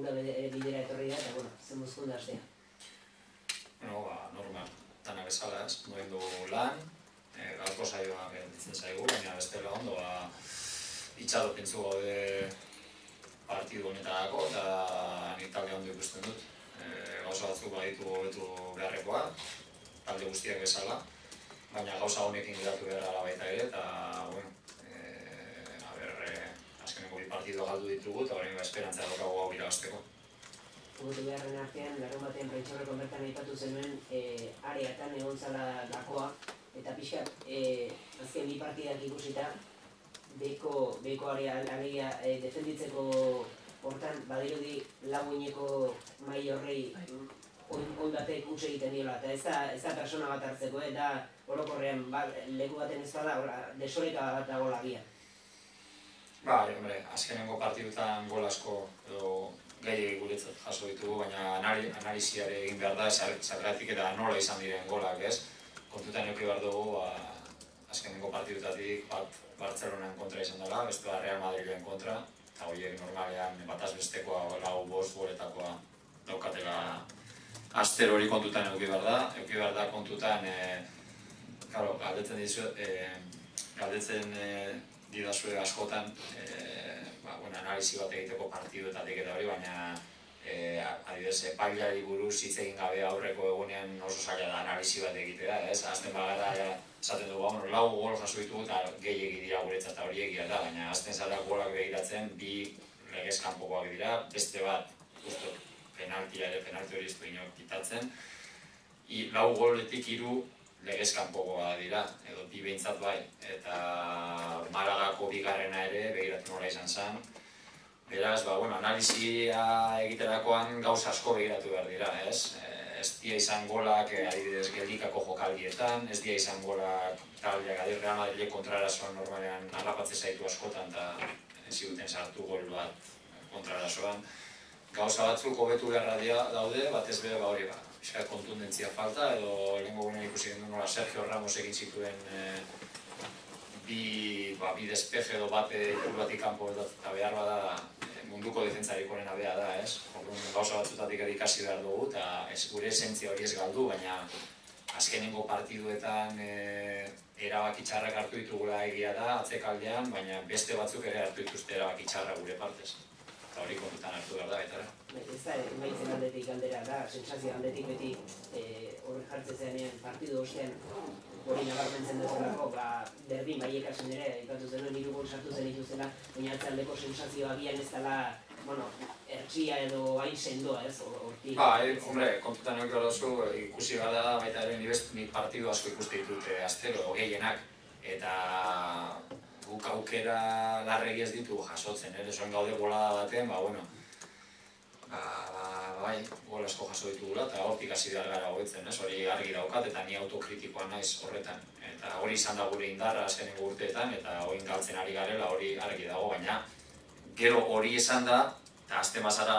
segunda bidera etorri da, eta, bueno, zen mozkunda astea. Normal, dana bezala ez, duen du lan, gaurko saioa ditzen zaigu, baina bestela ondo, itxaropentzu gaude partidu honetarako, eta nik talde ondo ikusten dut. Gauza batzuk baditu hobetu beharrekoa, talde guztiak bezala, baina gauza honekin geratu beharra baita ere, eta, bueno, azkeneko bi partidu galdu ditugu, eta horrein esperantza daukagu hau irabazteko. Gutu beharren artean, larun batean prentxaurreko bertan aipatu zenuen areatan egon zala gakoa, eta pixkat, azken bi partidak ikusita, behiko area alegia defenditzeko hortan, badirudi laguineko mai horrei oin batek utxe egiten diola, eta ez da persona bat hartzeko, eta orokorrean leku baten ez bada, desoreka bat dago lagia. Hombre, azkenengo partidutan gol asko edo gehiagik guretzat jaso ditugu, baina analiziare egin behar da, zergatik eta nola izan diren golak, ez? Kontutan eduki behar dugu, azkenengo partidutatik bat Bartzelonan kontra izan dela, beste Real Madrilen kontra, eta horiek normalean bataz bestekoa, lau bost goletakoa daukatela aster hori kontutan eduki behar da kontutan, galdetzen didazue askotan, analizi bat egiteko partiduetatik eta hori, baina adibidez, epailari buruz hitz egin gabe aurreko egunean oso zaila da analizi bat egitea, ez? Azten bagara esaten dugu, lau gol jaso ditugu eta gehiegi dira guretzat eta hori egia da, baina azten zara golak begiratzen, bi legez kanpokoak dira, beste bat, justo, penalti hori ez du inok kitatzen, lau goletik 3 legez kanpokoa dira, edo bi behintzat bai, eta Malagako bigarrena ere begiratu nola izan zen. Beraz, analizia egiterakoan gauza asko begiratu behar dira, ez? Ez dia izan golak adibidez geldikako jokaldietan, ez dia izan golak taldeak Real Madrilek kontrarazoan normalean harrapatze zaitu askotan eta ez duten sartu gol bat kontrarazoan. Gauza batzuk hobetu beharra daude, batez be hori kontundentzia falta, edo lehenko gunean ikusi gendu nola Sergio Ramos egin zituen bi despeje edo bate ikurbatik kanpo eta behar bada munduko defentzarik onena beha da, ez? Gauza batzutatik ikasi behar dugu, eta gure esentzia hori ez galdu, baina azkenengo partiduetan erabaki txarrak hartu ditugula egia da, atzekaldean, baina beste batzuk ere hartu dituzte erabaki txarrak gure partez. Eta hori kontutan hartu behar da, baita. Ez da, emaitzen aldetik galdera da, sensazio aldetik beti horre jartzen zenean partidu ostean hori nabarmentzen duzulako, berdin baiekasen ere, ipatu zenuen 3 gol sartu zen dituzela, baina atzaldeko sensazioa agian ez dela, ertsia edo hain sendoa, ez, hortik. Hombre, kontutan egin duzu, ikusi gara baita ere nik partidu asko ikuste ditute astero, gehienak, eta guk aukera larregi ez ditu jasotzen, soen gaude bolada baten, gol asko jaso ditugula, eta hortik hasi behar gara hobetzen, hori argi daukat, eta ni autokritikoa naiz horretan. Eta hori izan da gure indarra azkenengo urteetan, eta hori galtzen ari garela hori argi dago, baina gero hori izan da, eta azten bazara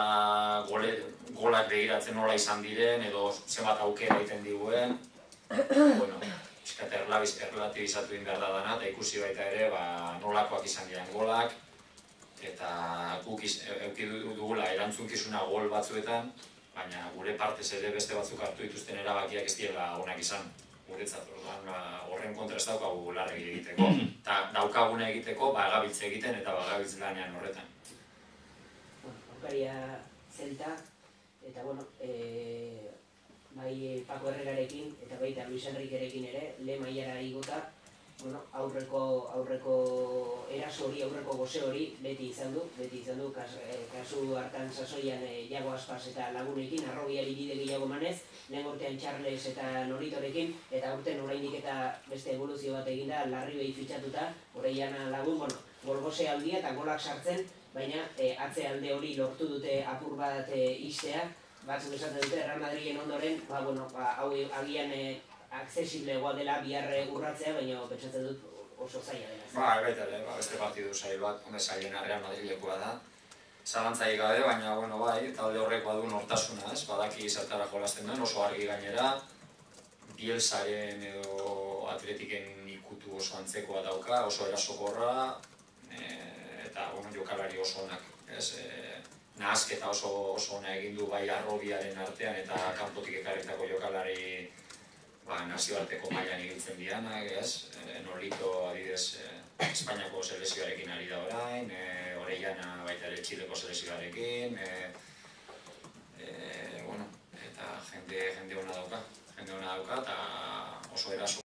golak begiratzen nola izan diren, edo zenbat aukera egiten diguen, erlatibizatu egin behar da dana, eta ikusi baita ere nolakoak izan diren golak, eta guk eduki dugula erantzunkizuna gol batzuetan, baina gure partez ere beste batzuk hartu dituzten erabakiak ez direla onak izan guretzat, horren kontra ez daukagu larregi egiteko, eta daukaguna egiteko bagabiltze egiten eta bagabiltze lanean horretan. Aukaria zelta, eta bai Paco Herrerarekin eta baita Luis Enriquerekin ere, lehen mailara igota, aurreko eraso hori, aurreko gose hori beti izan du, kasu hartan sasoian Iago Aspas eta lagunekin, Arrobiari bide gehiago manez, lehen urtean Charles eta Noritorekin, eta urten oraindik eta beste evoluzio bat eginda, Larribei fitxatuta, Orellana lagun, golgose aldia eta golak sartzen, baina atze alde hori lortu dute apur bat istea, batzuk esaten dute Real Madrilen ondoren, hau agian aksesiblegoa dela biharre urratzea, baina pentsatzen dut oso zaila dela. Baita ere, beste partidu zail bat, zailena Real Madrilekoa da. Zalantzaik gabe, baina talde horrek badu nortasuna, badaki zertara jolasten duen, oso argi gainera, Bielsaren edo Atletiken ikutu oso antzekoa dauka, oso erasokorra, eta jokalari oso onak. nahasketa oso ona egin du bai Harrobiaren artean eta kanpotik ekarritako jokalari nazioarteko mailan ibiltzen dianak, ez? Nolito, adibidez, Espainiako selekzioarekin ari da orain, Orellana baita ere Txileko selekzioarekin, eta jende ona dauka, eta oso eraso